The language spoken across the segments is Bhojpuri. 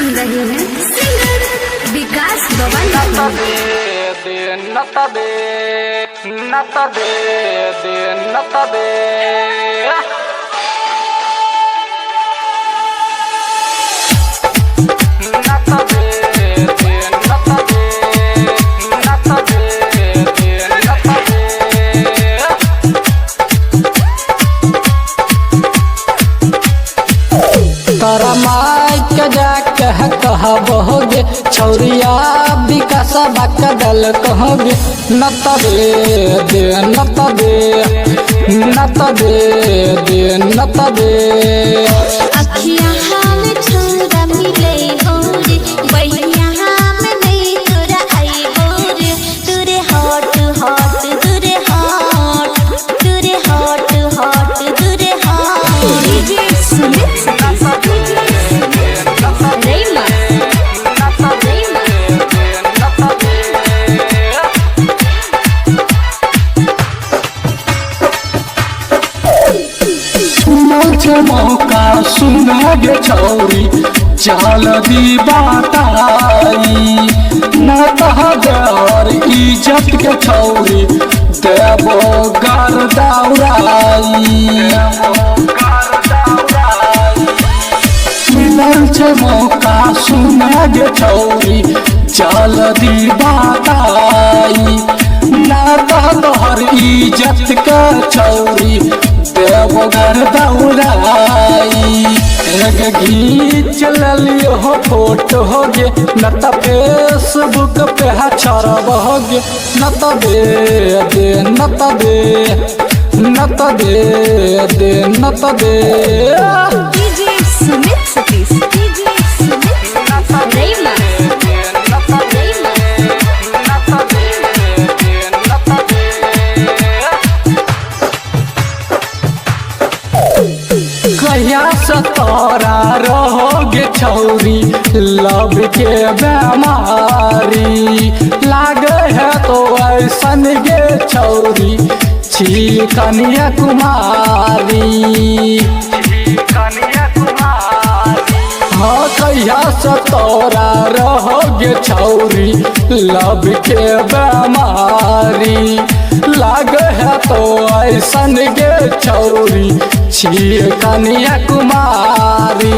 सुन रहे हैं सिंगर विकास बवाल। तोरा माई के जाके कहबोगे छौरिया विकास बकदल कहोगे न तबे दे न तबे न तबे दे न तबे अखियाँ हाल छोरा मिले होरे बहिया हम नहीं तोरा आई होरे तुरे हॉट हॉट तुरे हॉट तुरे हॉट हॉट तुरे हॉट डीजे सुमित रेमा मुझे मौका सुना गे छौरी चाल दी बाताई न तहर इज्जत के छौरी देवो घर दौड़ाई मिलल छे मौका सुना गे छौरी चाल दी बाताई न तहर इज्जत के छौरी देवो घर दौड़ाई एक घींच लियो हो फोटो होगे न त फेसबुक पे छड़ब होगे न त दे न त दे न त दे डीजे सुमित सतीश डीजे सुमित रेमा कहिया से तोरा रहोगे छौरी लब के बेमारी लागे है तो ऐसन गे छौरी छी कन्या कुमारी हाँ कहिया से तोरा रहोगे छौरी लब के बेमारी लागे है तो ऐसन गे छौरी छी कन्या कुमारी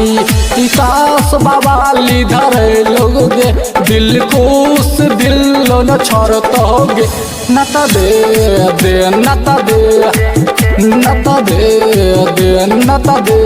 विकास बवाली धरे लोग गे दिल खुश दिल न छोड़तोगे न त दे न त दे न त दे न त दे